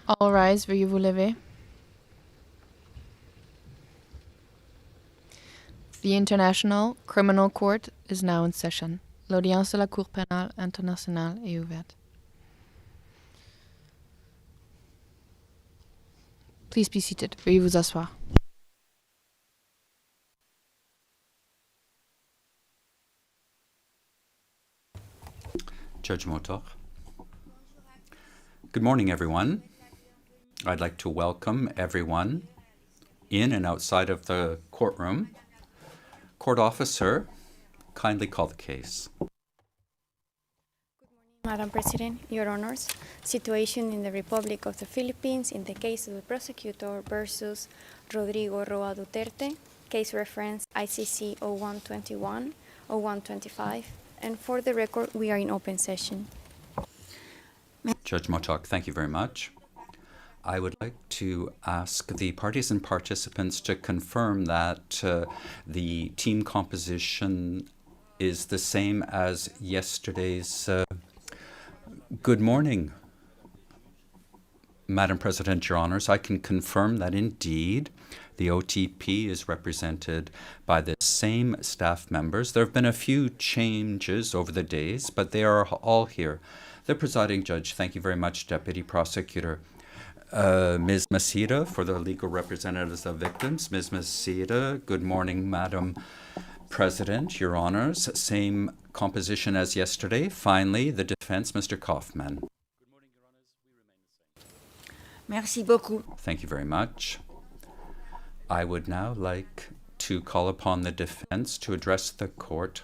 All rise, veuillez vous lever. The International Criminal Court is now in session. L'audience de la Cour pénale internationale est ouverte. Please be seated. Veuillez vous asseoir. Judge Motor. Good morning, everyone. I'd like to welcome everyone in and outside of the courtroom. Court officer, kindly call the case. Madam President, Your Honors, situation in the Republic of the Philippines in the case of the prosecutor versus Rodrigo Roa Duterte, case reference ICC 0121, 0125, and for the record, we are in open session. Judge Motok, thank you very much. I would like to ask the parties and participants to confirm that the team composition is the same as yesterday's. Good morning, Madam President, Your Honors. I can confirm that indeed the OTP is represented by the same staff members. There have been a few changes over the days, but they are all here. The presiding judge, thank you very much, Deputy Prosecutor. Ms. Masida, for the legal representatives of victims. Ms. Masida, good morning, Madam President, Your Honors. Same composition as yesterday. Finally, the defense, Mr. Kaufman. Good morning, Your Honors. We remain the same. Merci beaucoup. Thank you very much. I would now like to call upon the defense to address the court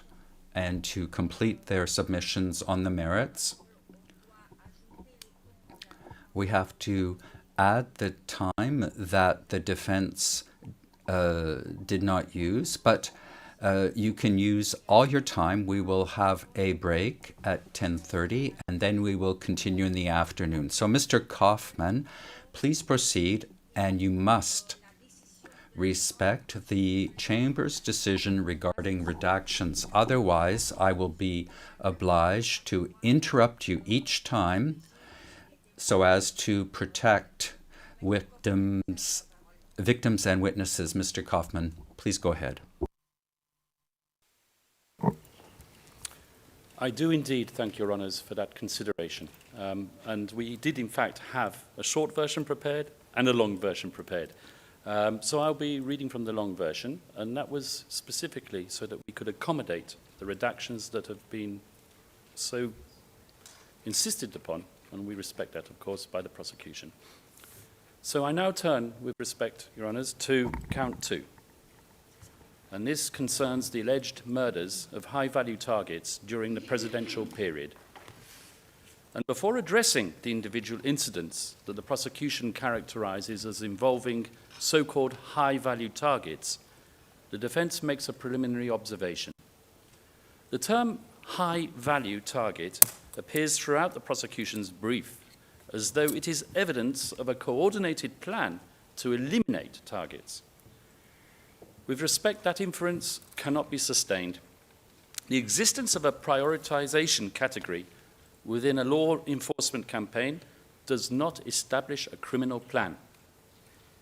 and to complete their submissions on the merits. We have to add the time that the defense did not use, but you can use all your time. We will have a break at 10:30, and then we will continue in the afternoon. So, Mr. Kaufman, please proceed, and you must respect the Chamber's decision regarding redactions. Otherwise, I will be obliged to interrupt you each time so as to protect victims and witnesses. Mr. Kaufman, please go ahead. I do indeed thank Your Honours for that consideration. And we did, in fact, have a short version prepared and a long version prepared. So I'll be reading from the long version, and that was specifically so that we could accommodate the redactions that have been so insisted upon, and we respect that, of course, by the prosecution. So I now turn, with respect, Your Honours, to count 2. And this concerns the alleged murders of high-value targets during the presidential period. And before addressing the individual incidents that the prosecution characterises as involving so-called high-value targets, the defence makes a preliminary observation. The term high-value target appears throughout the prosecution's brief as though it is evidence of a coordinated plan to eliminate targets. With respect, that inference cannot be sustained. The existence of a prioritization category within a law enforcement campaign does not establish a criminal plan.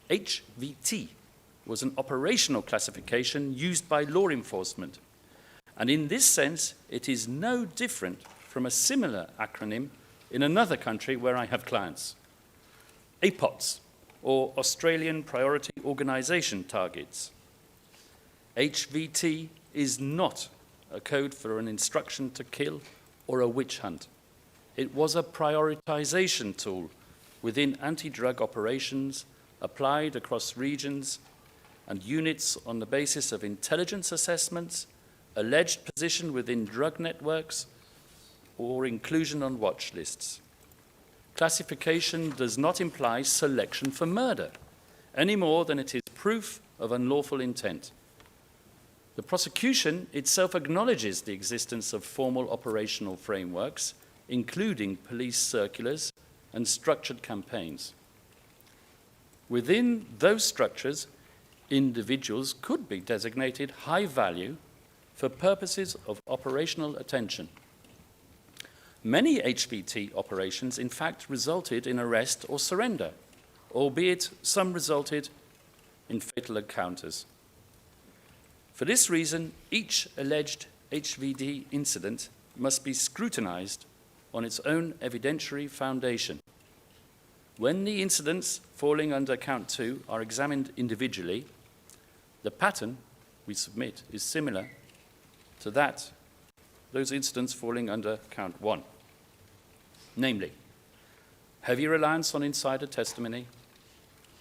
HVT was an operational classification used by law enforcement, and in this sense, it is no different from a similar acronym in another country where I have clients. APOTS, or Australian Priority Organisation Targets. HVT is not a code for an instruction to kill or a witch hunt. It was a prioritization tool within anti-drug operations applied across regions and units on the basis of intelligence assessments, alleged position within drug networks, or inclusion on watch lists. Classification does not imply selection for murder, any more than it is proof of unlawful intent. The prosecution itself acknowledges the existence of formal operational frameworks, including police circulars and structured campaigns. Within those structures, individuals could be designated high value for purposes of operational attention. Many HVT operations, in fact, resulted in arrest or surrender, albeit some resulted in fatal encounters. For this reason, each alleged HVT incident must be scrutinized on its own evidentiary foundation. When the incidents falling under count 2 are examined individually, the pattern we submit is similar to those incidents falling under count 1. Namely, heavy reliance on insider testimony,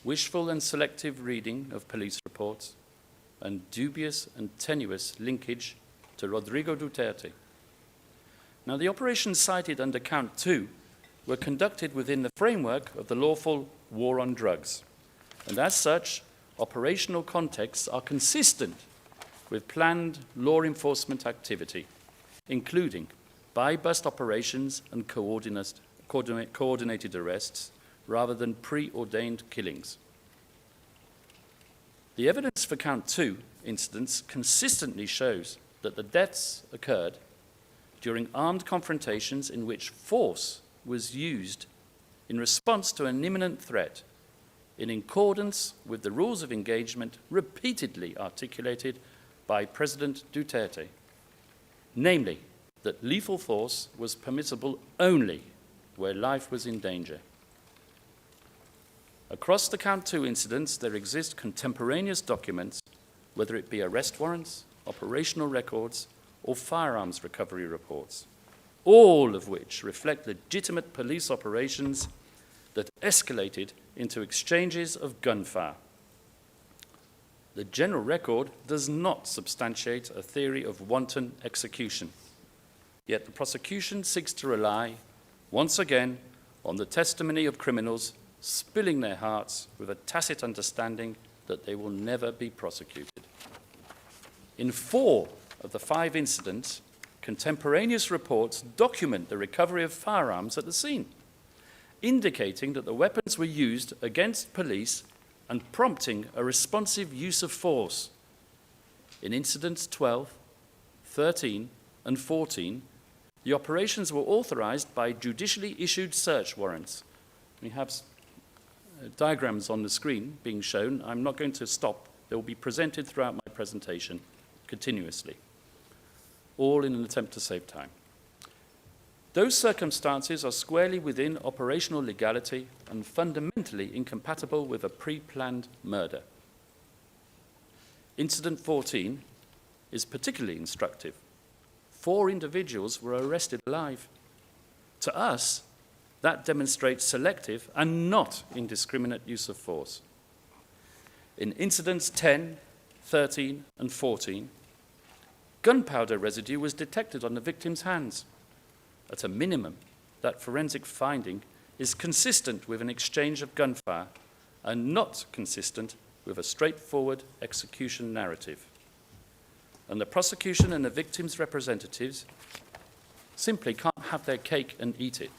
wishful and selective reading of police reports, and dubious and tenuous linkage to Rodrigo Duterte. Now, the operations cited under count 2 were conducted within the framework of the lawful war on drugs, and as such, operational contexts are consistent with planned law enforcement activity, including buy-bust operations and coordinated arrests, rather than preordained killings. The evidence for count 2 incidents consistently shows that the deaths occurred during armed confrontations in which force was used in response to an imminent threat, in accordance with the rules of engagement repeatedly articulated by President Duterte, namely that lethal force was permissible only where life was in danger. Across the count 2 incidents, there exist contemporaneous documents, whether it be arrest warrants, operational records, or firearms recovery reports, all of which reflect legitimate police operations that escalated into exchanges of gunfire. The general record does not substantiate a theory of wanton execution, yet the prosecution seeks to rely, once again, on the testimony of criminals spilling their hearts with a tacit understanding that they will never be prosecuted. In 4 of the 5 incidents, contemporaneous reports document the recovery of firearms at the scene, indicating that the weapons were used against police and prompting a responsive use of force. In incidents 12, 13, and 14, the operations were authorized by judicially issued search warrants. We have diagrams on the screen being shown. I'm not going to stop. They will be presented throughout my presentation continuously, all in an attempt to save time. Those circumstances are squarely within operational legality and fundamentally incompatible with a pre-planned murder. Incident 14 is particularly instructive. 4 individuals were arrested alive. To us, that demonstrates selective and not indiscriminate use of force. In incidents 10, 13, and 14, gunpowder residue was detected on the victim's hands. At a minimum, that forensic finding is consistent with an exchange of gunfire and not consistent with a straightforward execution narrative. And the prosecution and the victim's representatives simply can't have their cake and eat it.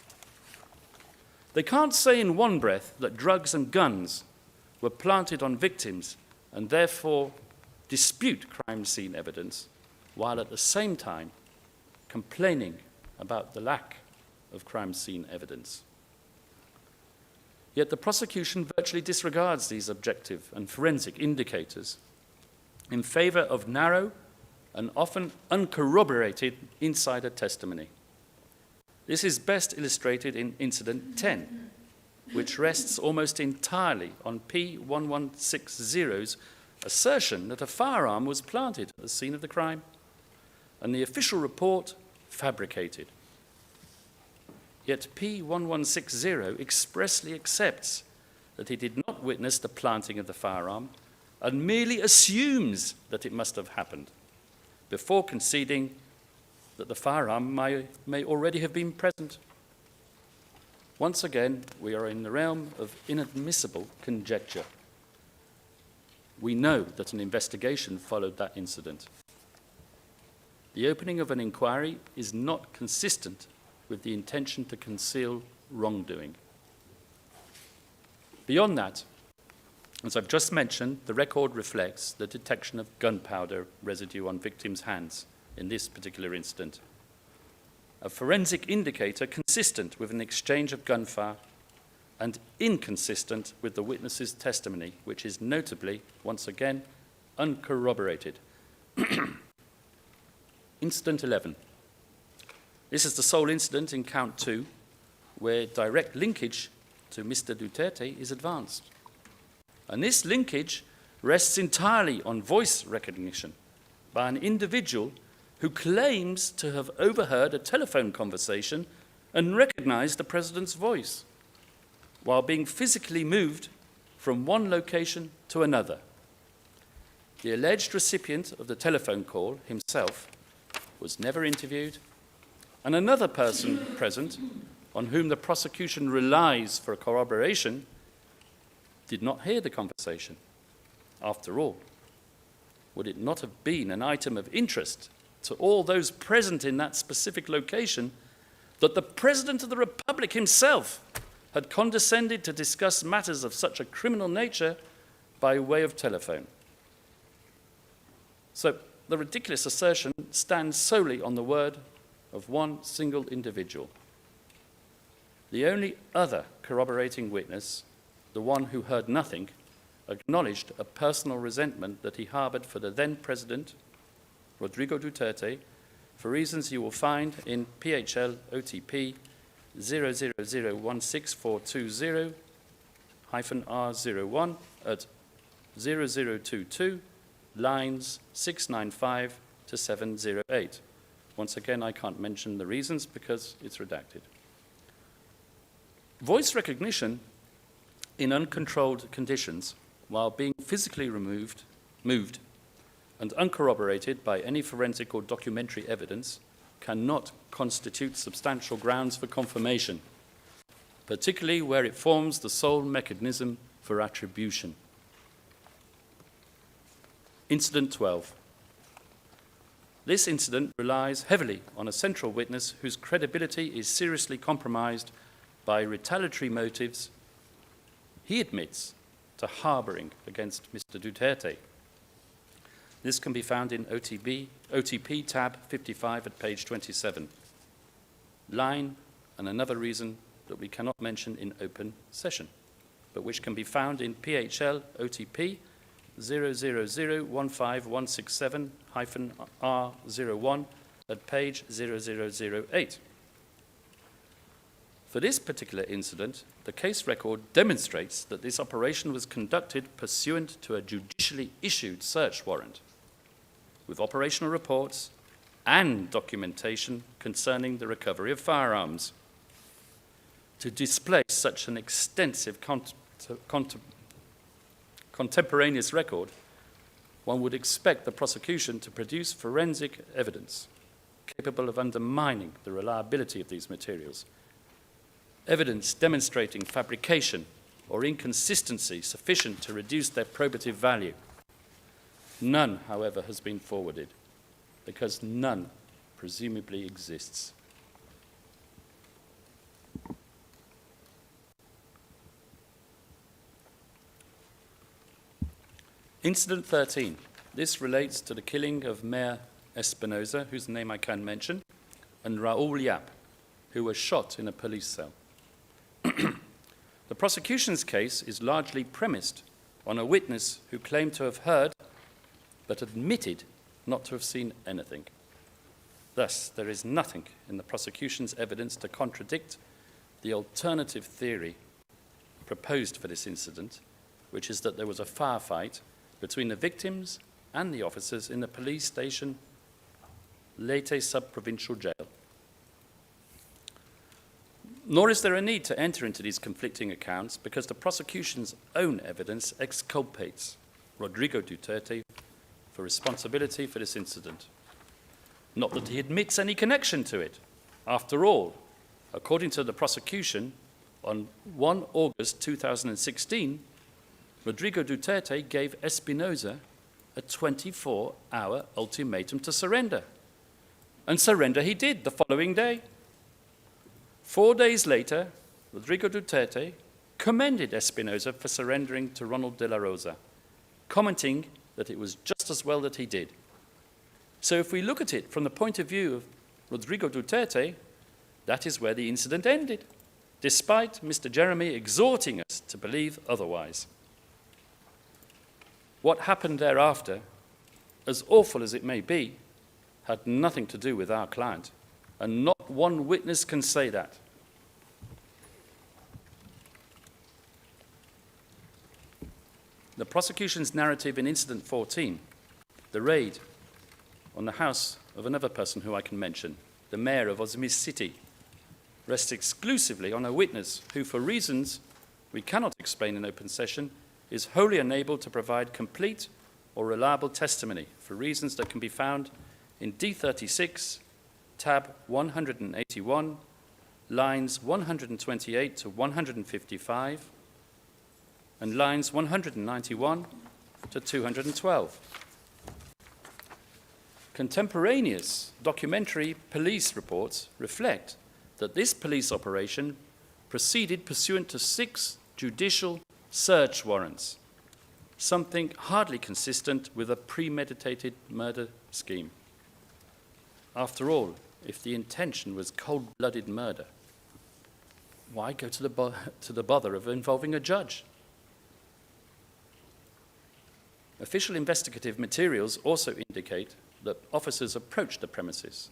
They can't say in one breath that drugs and guns were planted on victims and therefore dispute crime scene evidence, while at the same time complaining about the lack of crime scene evidence. Yet the prosecution virtually disregards these objective and forensic indicators in favor of narrow and often uncorroborated insider testimony. This is best illustrated in Incident 10, which rests almost entirely on P1160's assertion that a firearm was planted at the scene of the crime, and the official report fabricated. Yet P1160 expressly accepts that he did not witness the planting of the firearm and merely assumes that it must have happened, before conceding that the firearm may already have been present. Once again, we are in the realm of inadmissible conjecture. We know that an investigation followed that incident. The opening of an inquiry is not consistent with the intention to conceal wrongdoing. Beyond that, as I've just mentioned, the record reflects the detection of gunpowder residue on victims' hands in this particular incident. a forensic indicator consistent with an exchange of gunfire and inconsistent with the witness's testimony, which is notably, once again, uncorroborated. Incident 11. This is the sole incident in count 2 where direct linkage to Mr. Duterte is advanced. And this linkage rests entirely on voice recognition by an individual who claims to have overheard a telephone conversation and recognized the president's voice while being physically moved from one location to another. The alleged recipient of the telephone call himself was never interviewed, and another person present, on whom the prosecution relies for corroboration, did not hear the conversation. After all, would it not have been an item of interest to all those present in that specific location that the President of the Republic himself had condescended to discuss matters of such a criminal nature by way of telephone? So the ridiculous assertion stands solely on the word of one single individual. The only other corroborating witness, the one who heard nothing, acknowledged a personal resentment that he harbored for the then president, Rodrigo Duterte, for reasons you will find in PHL OTP 000164220-R01 at 0022, lines 695 to 708. Once again, I can't mention the reasons because it's redacted. Voice recognition in uncontrolled conditions, while being physically moved, and uncorroborated by any forensic or documentary evidence, cannot constitute substantial grounds for confirmation, particularly where it forms the sole mechanism for attribution. Incident 12. This incident relies heavily on a central witness whose credibility is seriously compromised by retaliatory motives he admits to harboring against Mr. Duterte. This can be found in OTP tab 55 at page 27. Line and another reason that we cannot mention in open session, but which can be found in PHL OTP 000-15167-R01 at page 0008. For this particular incident, the case record demonstrates that this operation was conducted pursuant to a judicially issued search warrant, with operational reports and documentation concerning the recovery of firearms. To display such an extensive contemporaneous record, one would expect the prosecution to produce forensic evidence capable of undermining the reliability of these materials, evidence demonstrating fabrication or inconsistency sufficient to reduce their probative value. None, however, has been forwarded, because none presumably exists. Incident 13. This relates to the killing of Mayor Espinosa, whose name I can mention, and Raul Yap, who was shot in a police cell. The prosecution's case is largely premised on a witness who claimed to have heard but admitted not to have seen anything. Thus, there is nothing in the prosecution's evidence to contradict the alternative theory proposed for this incident, which is that there was a firefight between the victims and the officers in the police station Leyte sub-provincial jail. Nor is there a need to enter into these conflicting accounts, because the prosecution's own evidence exculpates Rodrigo Duterte for responsibility for this incident. Not that he admits any connection to it. After all, according to the prosecution, on 1 August 2016, Rodrigo Duterte gave Espinosa a 24-hour ultimatum to surrender. And surrender he did the following day. 4 days later, Rodrigo Duterte commended Espinosa for surrendering to Ronald de la Rosa, commenting that it was just as well that he did. So if we look at it from the point of view of Rodrigo Duterte, That is where the incident ended, despite Mr. Jeremy exhorting us to believe otherwise. What happened thereafter, as awful as it may be, had nothing to do with our client, and not one witness can say that. The prosecution's narrative in Incident 14, the raid on the house of another person who I can mention, the mayor of Ozmiz City, rests exclusively on a witness who, for reasons we cannot explain in open session, is wholly unable to provide complete or reliable testimony for reasons that can be found in D36, tab 181, lines 128 to 155, and lines 191 to 212. Contemporaneous documentary police reports reflect that this police operation proceeded pursuant to 6 judicial search warrants, something hardly consistent with a premeditated murder scheme. After all, if the intention was cold-blooded murder, why go to the bother of involving a judge? Official investigative materials also indicate that officers approached the premises,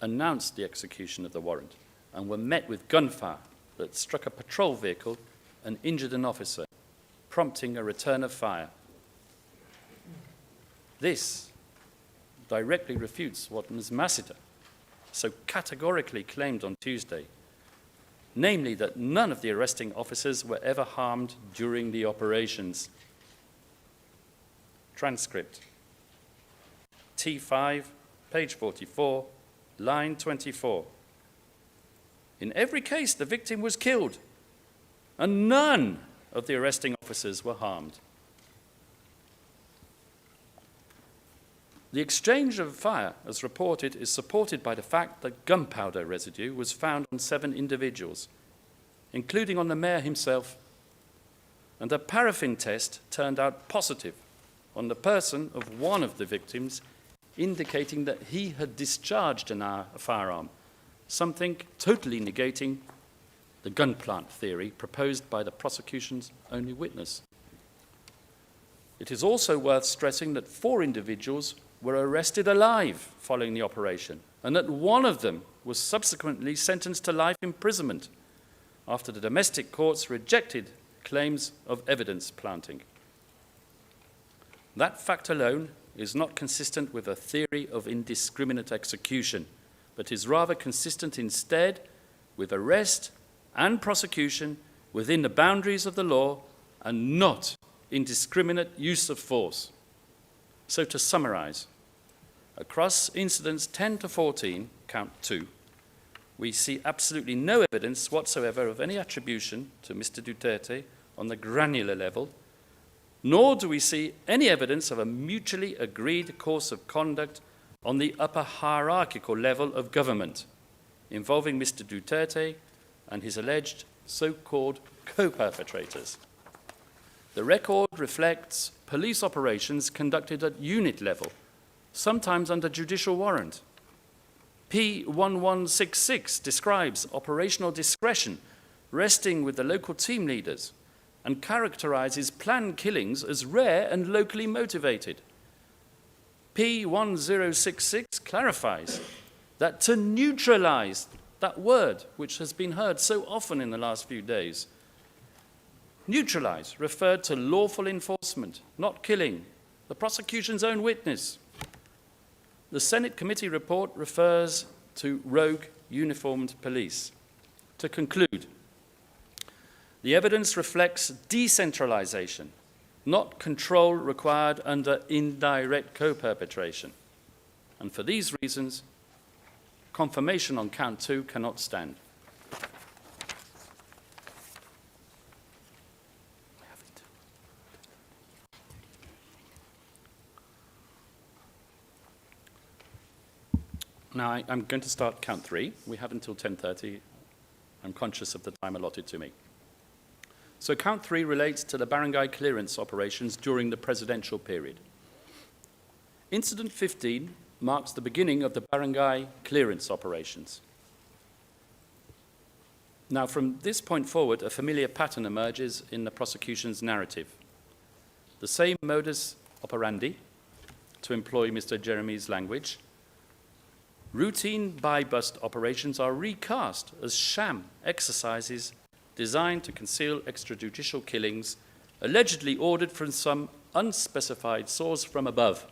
announced the execution of the warrant, and were met with gunfire that struck a patrol vehicle and injured an officer, prompting a return of fire. This directly refutes what Ms. Massiter so categorically claimed on Tuesday, namely that none of the arresting officers were ever harmed during the operations. Transcript. T5, page 44, line 24. In every case, the victim was killed, and none of the arresting officers were harmed. The exchange of fire, as reported, is supported by the fact that gunpowder residue was found on 7 individuals, including on the mayor himself, and a paraffin test turned out positive on the person of one of the victims, indicating that he had discharged a firearm, something totally negating the gun plant theory proposed by the prosecution's only witness. It is also worth stressing that 4 individuals were arrested alive following the operation, and that one of them was subsequently sentenced to life imprisonment after the domestic courts rejected claims of evidence planting. That fact alone is not consistent with a theory of indiscriminate execution, but is rather consistent instead with arrest and prosecution within the boundaries of the law and not indiscriminate use of force. So to summarize, across incidents 10 to 14, count 2, we see absolutely no evidence whatsoever of any attribution to Mr. Duterte on the granular level, nor do we see any evidence of a mutually agreed course of conduct on the upper hierarchical level of government involving Mr. Duterte and his alleged so-called co-perpetrators. The record reflects police operations conducted at unit level, sometimes under judicial warrant. P1166 describes operational discretion resting with the local team leaders and characterizes planned killings as rare and locally motivated. P1066 clarifies that to neutralize, that word which has been heard so often in the last few days, neutralize referred to lawful enforcement, not killing, the prosecution's own witness. The Senate committee report refers to rogue uniformed police. To conclude, the evidence reflects decentralization, not control required under indirect co-perpetration. And for these reasons, confirmation on count 2 cannot stand. Now, I'm going to start count 3. We have until 10:30. I'm conscious of the time allotted to me. So count 3 relates to the barangay clearance operations during the presidential period. Incident 15 marks the beginning of the barangay clearance operations. Now, from this point forward, a familiar pattern emerges in the prosecution's narrative. The same modus operandi, to employ Mr. Jeremy's language, routine buy-bust operations are recast as sham exercises designed to conceal extrajudicial killings allegedly ordered from some unspecified source from above.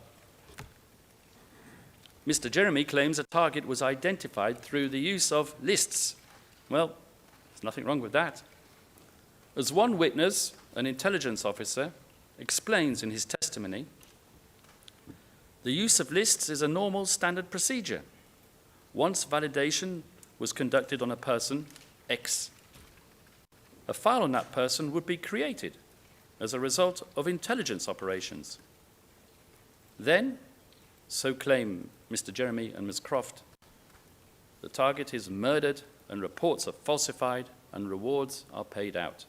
Mr. Jeremy claims a target was identified through the use of lists. Well, there's nothing wrong with that. As one witness, an intelligence officer, explains in his testimony, the use of lists is a normal standard procedure. Once validation was conducted on a person, X, a file on that person would be created as a result of intelligence operations. Then, so claim Mr. Jeremy and Ms. Croft, the target is murdered and reports are falsified and rewards are paid out.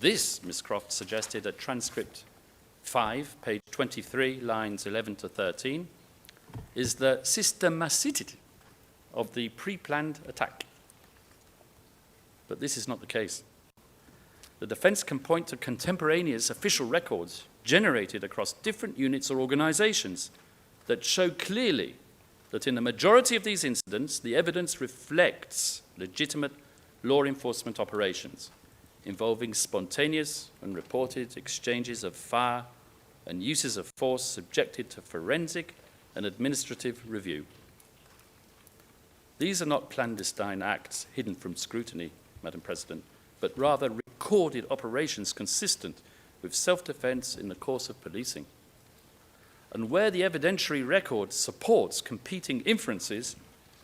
This, Ms. Croft suggested at transcript 5, page 23, lines 11 to 13, is the systemicity of the pre-planned attack. But this is not the case. The defense can point to contemporaneous official records generated across different units or organizations that show clearly that in the majority of these incidents, the evidence reflects legitimate law enforcement operations involving spontaneous and reported exchanges of fire and uses of force subjected to forensic and administrative review. These are not clandestine acts hidden from scrutiny, Madam President, but rather recorded operations consistent with self-defense in the course of policing. And where the evidentiary record supports competing inferences,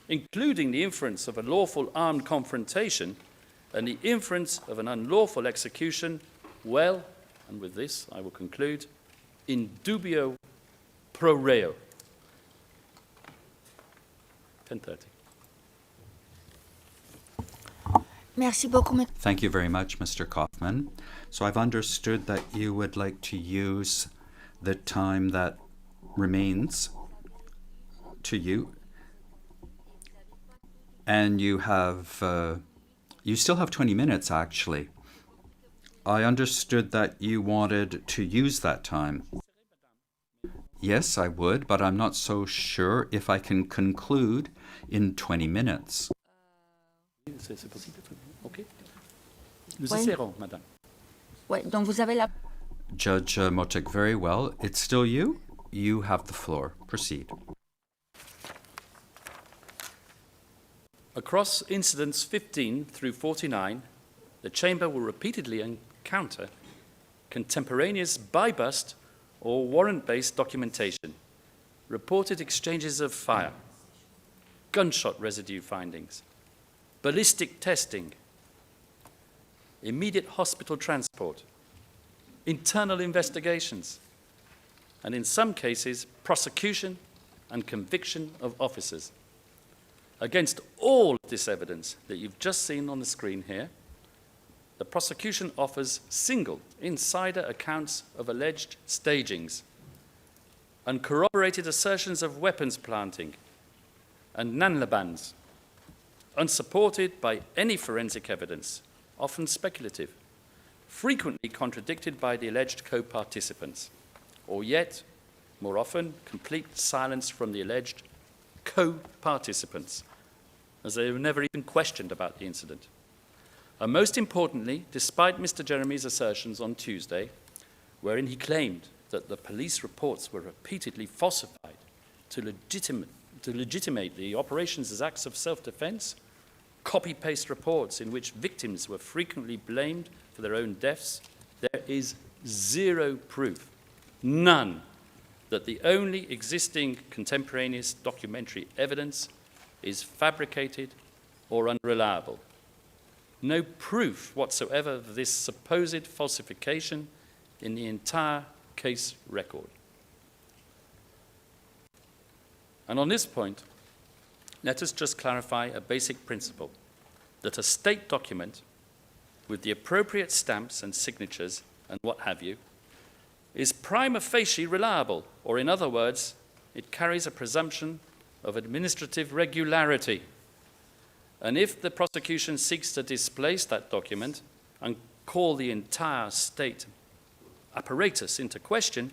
including the inference of a lawful armed confrontation and the inference of an unlawful execution, well, and with this I will conclude, in dubio pro reo. 10:30. Merci beaucoup. Thank you very much, Mr. Kaufman. So I've understood that you would like to use the time that remains to you, and you still have 20 minutes, actually. I understood that you wanted to use that time. Yes, I would, but I'm not so sure if I can conclude in 20 minutes. C'est possible. OK. Nous essaierons, madame. Ouais, donc vous avez la... Judge Motek, very well. It's still you. You have the floor. Proceed. Across incidents 15 through 49, the Chamber will repeatedly encounter contemporaneous buy-bust or warrant-based documentation, reported exchanges of fire, gunshot residue findings, ballistic testing, immediate hospital transport, internal investigations, and in some cases, prosecution and conviction of officers. Against all of this evidence that you've just seen on the screen here, the prosecution offers single insider accounts of alleged stagings, uncorroborated assertions of weapons planting, and nanlabans, unsupported by any forensic evidence, often speculative, frequently contradicted by the alleged co-participants, or yet, more often, complete silence from the alleged co-participants, as they were never even questioned about the incident. And most importantly, despite Mr. Jeremy's assertions on Tuesday, wherein he claimed that the police reports were repeatedly falsified to legitimate the operations as acts of self-defense, copy-paste reports in which victims were frequently blamed for their own deaths, there is zero proof, none, that the only existing contemporaneous documentary evidence is fabricated or unreliable. No proof whatsoever of this supposed falsification in the entire case record. And on this point, let us just clarify a basic principle, that a state document with the appropriate stamps and signatures and what have you is prima facie reliable, or in other words, it carries a presumption of administrative regularity. And if the prosecution seeks to displace that document and call the entire state apparatus into question,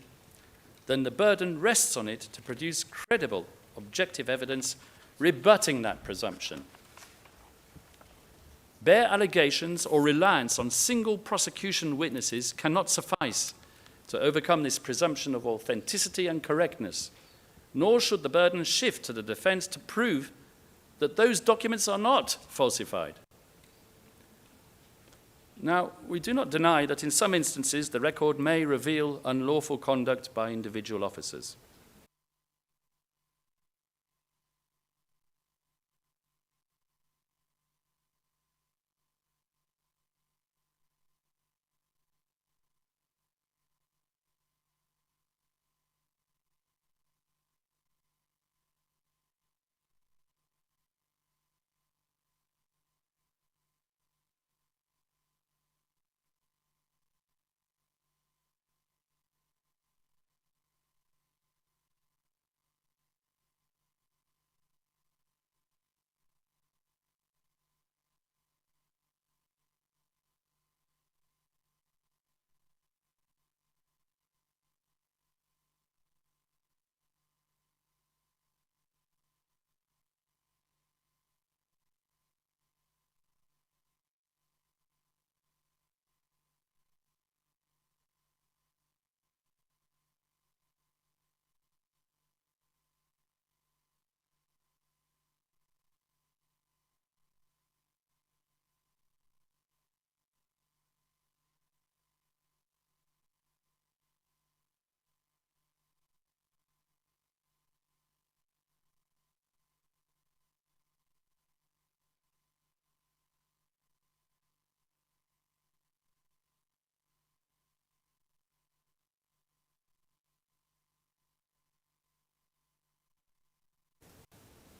then the burden rests on it to produce credible, objective evidence rebutting that presumption. Bare allegations or reliance on single prosecution witnesses cannot suffice to overcome this presumption of authenticity and correctness, nor should the burden shift to the defense to prove that those documents are not falsified. Now, we do not deny that in some instances the record may reveal unlawful conduct by individual officers.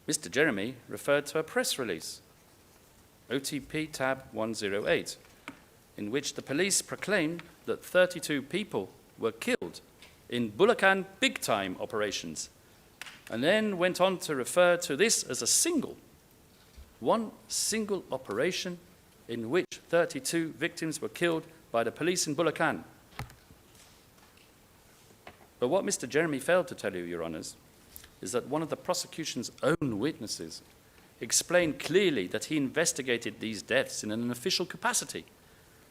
Mr. Jeremy referred to a press release, OTP tab 108, in which the police proclaimed that 32 people were killed in Bulacan big-time operations, and then went on to refer to this as one single operation in which 32 victims were killed by the police in Bulacan. But what Mr. Jeremy failed to tell you, Your Honours, is that one of the prosecution's own witnesses explained clearly that he investigated these deaths in an official capacity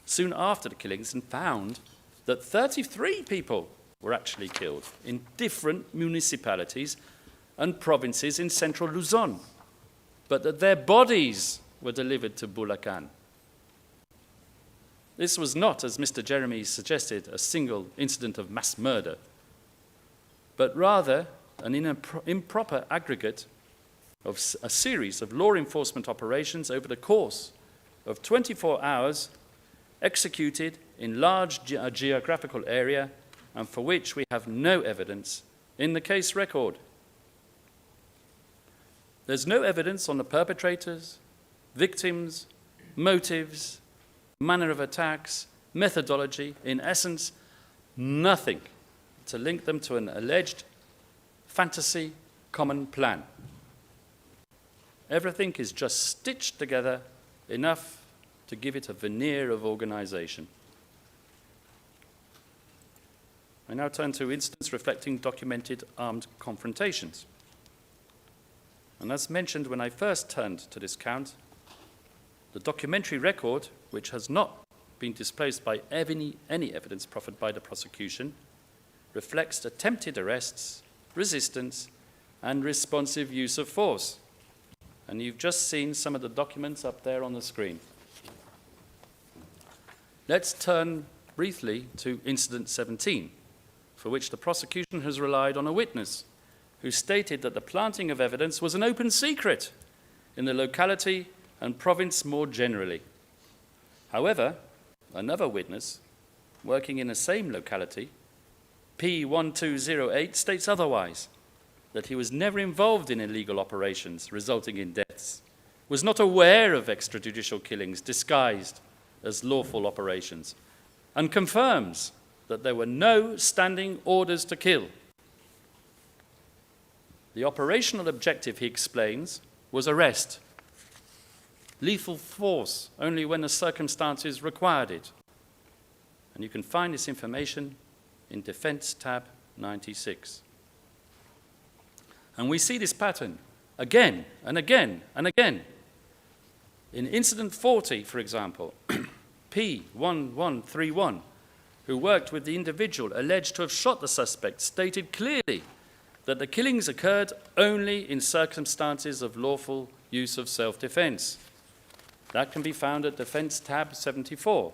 soon after the killings and found that 33 people were actually killed in different municipalities and provinces in central Luzon, but that their bodies were delivered to Bulacan. This was not, as Mr. Jeremy suggested, a single incident of mass murder, but rather an improper aggregate of a series of law enforcement operations over the course of 24 hours, executed in large geographical area, and for which we have no evidence in the case record. There's no evidence on the perpetrators, victims, motives, manner of attacks, methodology, in essence, nothing to link them to an alleged fantasy common plan. Everything is just stitched together enough to give it a veneer of organization. I now turn to incidents reflecting documented armed confrontations. And as mentioned when I first turned to this count, the documentary record, which has not been displaced by any evidence proffered by the prosecution, reflects attempted arrests, resistance, and responsive use of force. And you've just seen some of the documents up there on the screen. Let's turn briefly to Incident 17, for which the prosecution has relied on a witness who stated that the planting of evidence was an open secret in the locality and province more generally. However, another witness, working in the same locality, P1208, states otherwise, that he was never involved in illegal operations resulting in deaths, was not aware of extrajudicial killings disguised as lawful operations, and confirms that there were no standing orders to kill. The operational objective, he explains, was arrest. lethal force only when the circumstances required it. And you can find this information in Defense tab 96. And we see this pattern again and again and again. In Incident 40, for example, P1131, who worked with the individual alleged to have shot the suspect, stated clearly that the killings occurred only in circumstances of lawful use of self-defense. That can be found at Defense tab 74,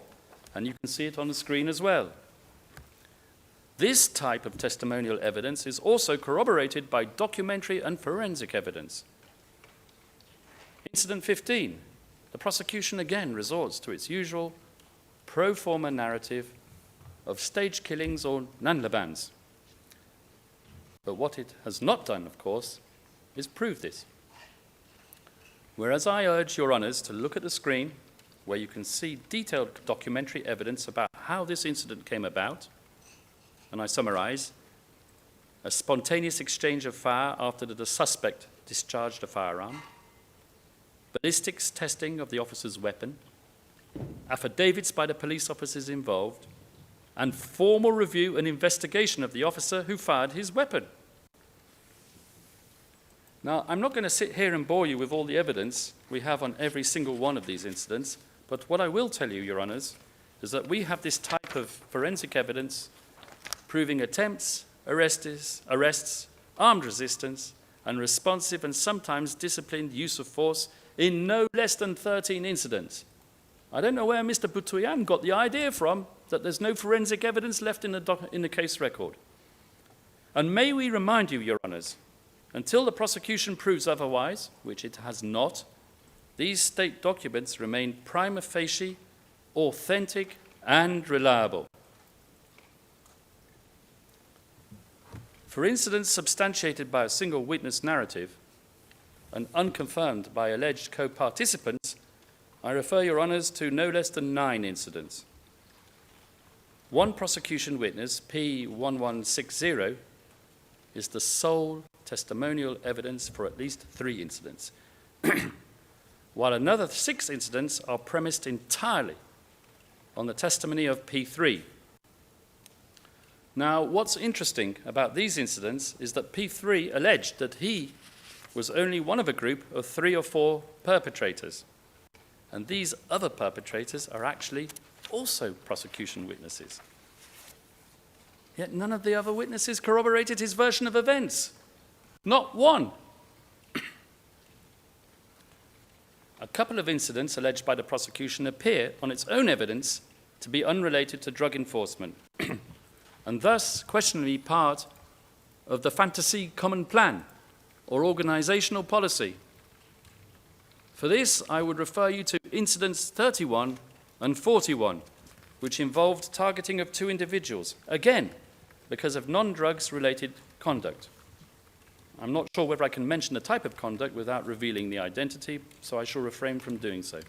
and you can see it on the screen as well. This type of testimonial evidence is also corroborated by documentary and forensic evidence. Incident 15, the prosecution again resorts to its usual pro forma narrative of stage killings or nanlabans. But what it has not done, of course, is prove this. Whereas I urge your honours to look at the screen, where you can see detailed documentary evidence about how this incident came about, and I summarise: a spontaneous exchange of fire after the suspect discharged a firearm, ballistics testing of the officer's weapon, affidavits by the police officers involved, and formal review and investigation of the officer who fired his weapon. Now, I'm not going to sit here and bore you with all the evidence we have on every single one of these incidents, but what I will tell you, Your Honours, is that we have this type of forensic evidence proving attempts, arrests, armed resistance, and responsive and sometimes disciplined use of force in no less than 13 incidents. I don't know where Mr. Boutoyan got the idea from that there's no forensic evidence left in the case record. And may we remind you, Your Honours, until the prosecution proves otherwise, which it has not, these state documents remain prima facie, authentic, and reliable. For incidents substantiated by a single witness narrative and unconfirmed by alleged co-participants, I refer Your Honours to no less than 9 incidents. One prosecution witness, P1160, is the sole testimonial evidence for at least 3 incidents, while another 6 incidents are premised entirely on the testimony of P3. Now, what's interesting about these incidents is that P3 alleged that he was only one of a group of 3 or 4 perpetrators, and these other perpetrators are actually also prosecution witnesses. Yet none of the other witnesses corroborated his version of events. Not one. A couple of incidents alleged by the prosecution appear on its own evidence to be unrelated to drug enforcement, and thus questionably part of the fantasy common plan or organizational policy. For this, I would refer you to incidents 31 and 41, which involved targeting of 2 individuals, again, because of non-drugs related conduct. I'm not sure whether I can mention the type of conduct without revealing the identity, so I shall refrain from doing so.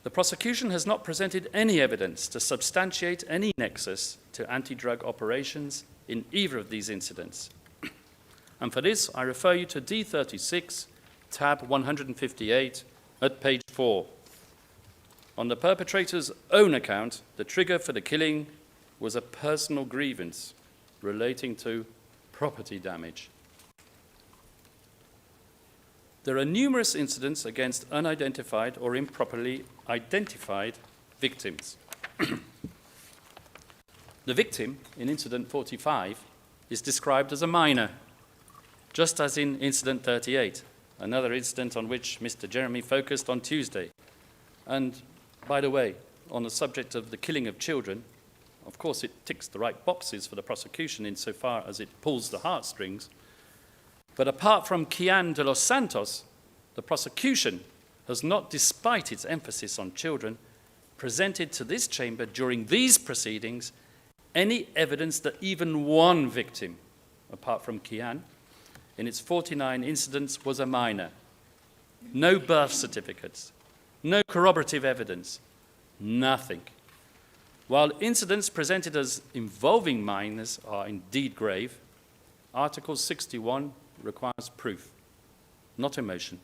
The prosecution has not presented any evidence to substantiate any nexus to anti-drug operations in either of these incidents. And for this, I refer you to D36, tab 158, at page 4. On the perpetrator's own account, the trigger for the killing was a personal grievance relating to property damage. There are numerous incidents against unidentified or improperly identified victims. The victim in incident 45 is described as a minor, just as in incident 38, another incident on which Mr. Jeremy focused on Tuesday. And by the way, on the subject of the killing of children, of course it ticks the right boxes for the prosecution insofar as it pulls the heartstrings. But apart from Kian de los Santos, the prosecution has not, despite its emphasis on children, presented to this chamber during these proceedings any evidence that even one victim, apart from Kian, in its 49 incidents was a minor. No birth certificates, no corroborative evidence, nothing. While incidents presented as involving minors are indeed grave, Article 61 requires proof, not emotion.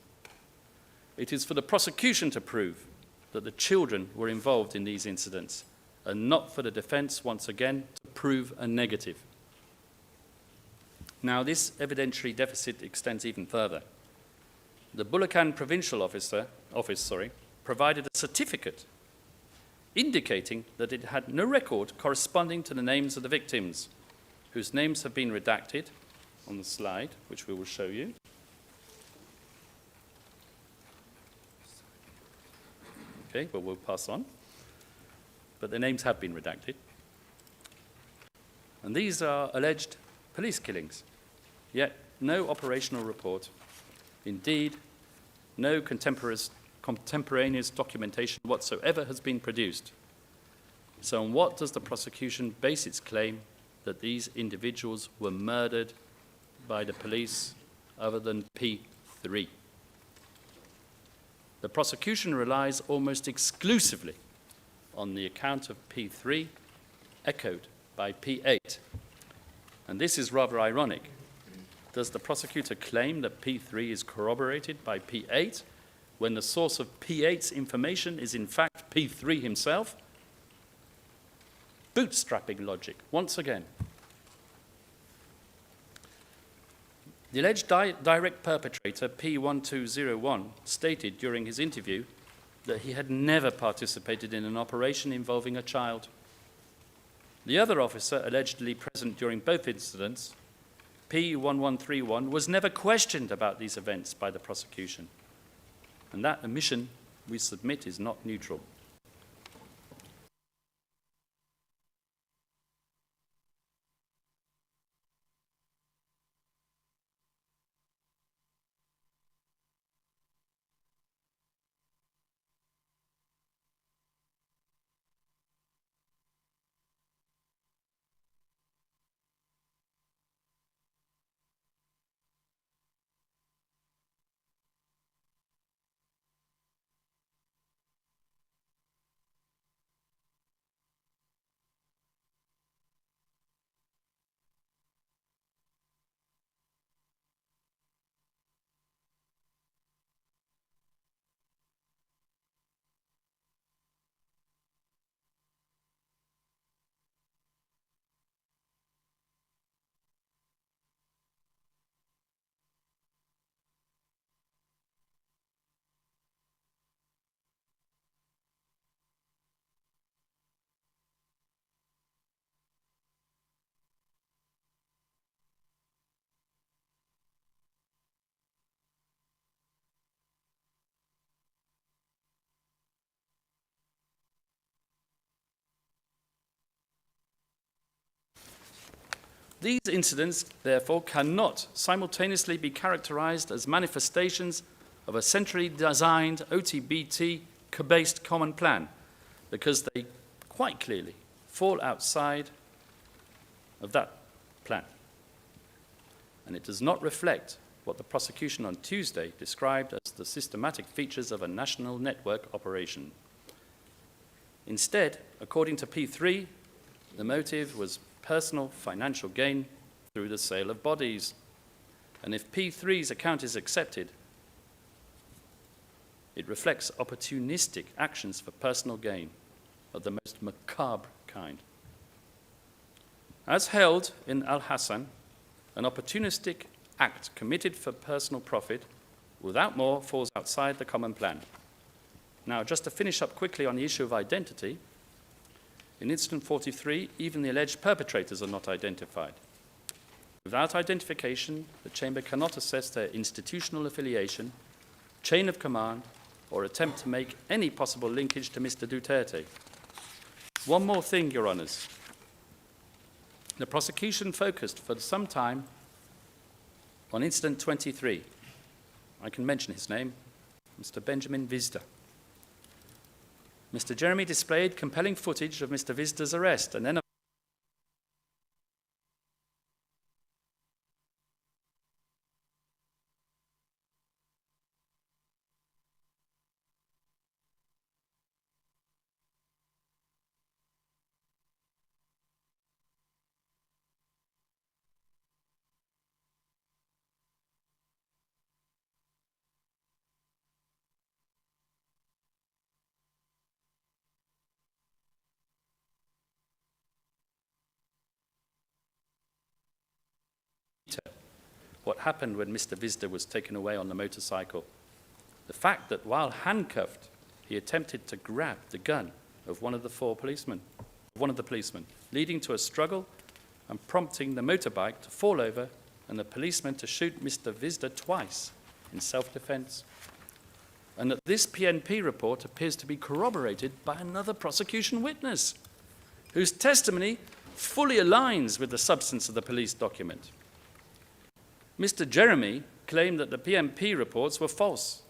It is for the prosecution to prove that the children were involved in these incidents, and not for the defence, once again, to prove a negative. Now, this evidentiary deficit extends even further. The Bulacan Provincial Office provided a certificate indicating that it had no record corresponding to the names of the victims, whose names have been redacted on the slide, which we will show you. Okay, well, we'll pass on. But their names have been redacted. And these are alleged police killings, yet no operational report. Indeed, no contemporaneous documentation whatsoever has been produced. So on what does the prosecution base its claim that these individuals were murdered by the police other than P3? The prosecution relies almost exclusively on the account of P3 echoed by P8. And this is rather ironic. Does the prosecutor claim that P3 is corroborated by P8 when the source of P8's information is in fact P3 himself? Bootstrapping logic, once again. The alleged direct perpetrator, P1201, stated during his interview that he had never participated in an operation involving a child. The other officer allegedly present during both incidents, P1131, was never questioned about these events by the prosecution. And that omission, we submit, is not neutral. These incidents, therefore, cannot simultaneously be characterized as manifestations of a centrally designed OTBT-based common plan, because they quite clearly fall outside of that plan. And it does not reflect what the prosecution on Tuesday described as the systematic features of a national network operation. Instead, according to P3, the motive was personal financial gain through the sale of bodies. And if P3's account is accepted, it reflects opportunistic actions for personal gain of the most macabre kind. As held in Al-Hassan, an opportunistic act committed for personal profit without more falls outside the common plan. Now, just to finish up quickly on the issue of identity, in Incident 43, even the alleged perpetrators are not identified. Without identification, the Chamber cannot assess their institutional affiliation, chain of command, or attempt to make any possible linkage to Mr. Duterte. One more thing, Your Honours. The prosecution focused for some time on Incident 23. I can mention his name, Mr. Benjamin Vizda. Mr. Jeremy displayed compelling footage of Mr. Vizda's arrest and then what happened when Mr. Vizda was taken away on the motorcycle. The fact that while handcuffed, he attempted to grab the gun of one of the policemen, leading to a struggle and prompting the motorbike to fall over and the policeman to shoot Mr. Vizda twice in self-defense. And that this PNP report appears to be corroborated by another prosecution witness, whose testimony fully aligns with the substance of the police document. Mr. Jeremy claimed that the PNP reports were false,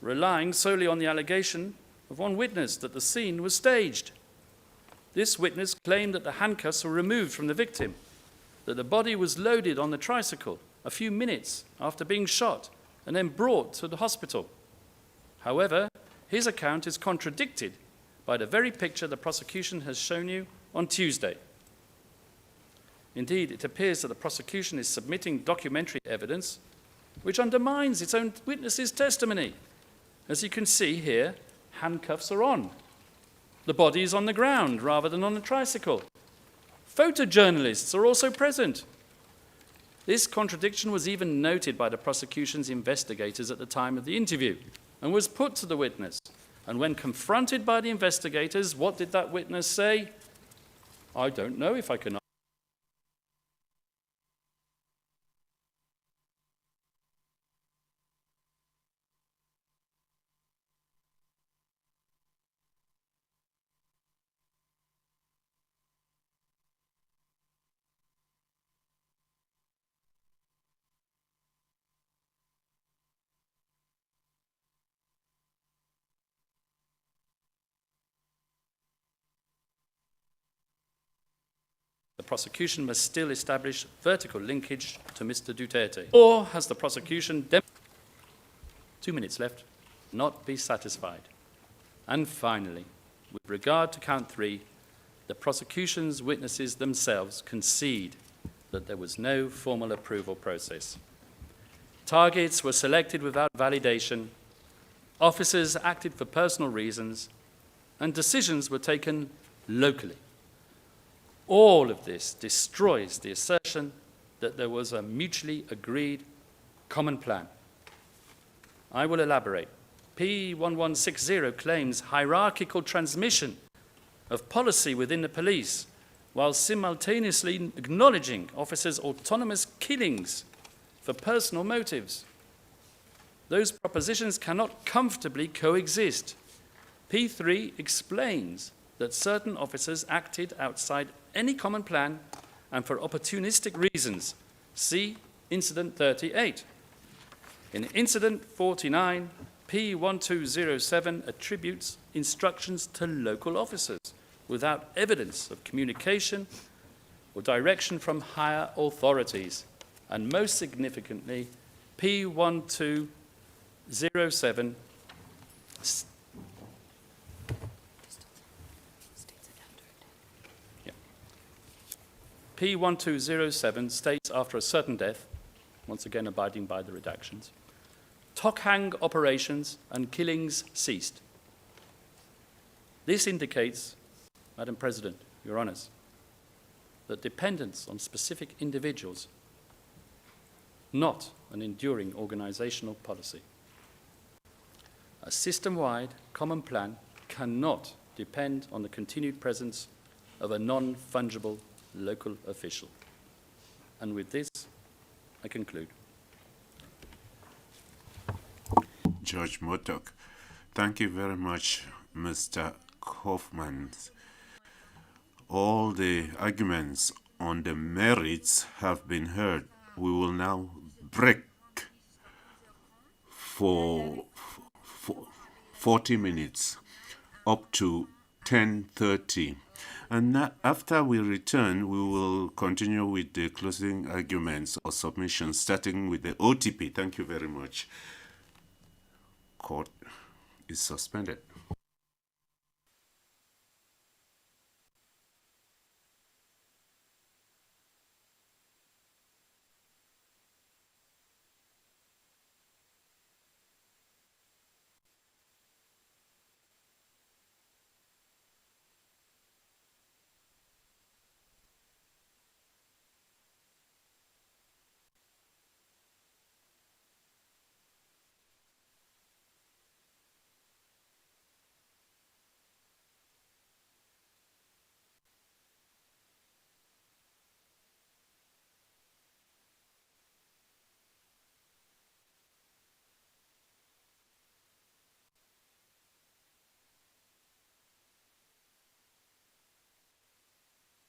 relying solely on the allegation of one witness that the scene was staged. This witness claimed that the handcuffs were removed from the victim, that the body was loaded on the tricycle a few minutes after being shot and then brought to the hospital. However, his account is contradicted by the very picture the prosecution has shown you on Tuesday. Indeed, it appears that the prosecution is submitting documentary evidence which undermines its own witness's testimony. As you can see here, handcuffs are on. The body is on the ground rather than on a tricycle. Photojournalists are also present. This contradiction was even noted by the prosecution's investigators at the time of the interview and was put to the witness. And when confronted by the investigators, what did that witness say? I don't know if I can. The prosecution must still establish vertical linkage to Mr. Duterte. Or has the prosecution 2 minutes left, not be satisfied? And finally, with regard to count 3, the prosecution's witnesses themselves concede that there was no formal approval process. Targets were selected without validation, officers acted for personal reasons, and decisions were taken locally. All of this destroys the assertion that there was a mutually agreed common plan. I will elaborate. P1160 claims hierarchical transmission of policy within the police, while simultaneously acknowledging officers' autonomous killings for personal motives. Those propositions cannot comfortably coexist. P3 explains that certain officers acted outside any common plan and for opportunistic reasons. See Incident 38. In Incident 49, P1207 attributes instructions to local officers without evidence of communication or direction from higher authorities. And most significantly, P1207 P1207 states after a certain death, once again abiding by the redactions, Tokhang operations and killings ceased. This indicates, Madam President, Your Honours, that dependence on specific individuals, not an enduring organisational policy. A system-wide common plan cannot depend on the continued presence of a non-fungible local official. And with this, I conclude. Judge Motok, thank you very much, Mr. Kaufman. All the arguments on the merits have been heard. We will now break for 40 minutes up to 10:30. And after we return, we will continue with the closing arguments or submissions, starting with the OTP. Thank you very much. Court is suspended.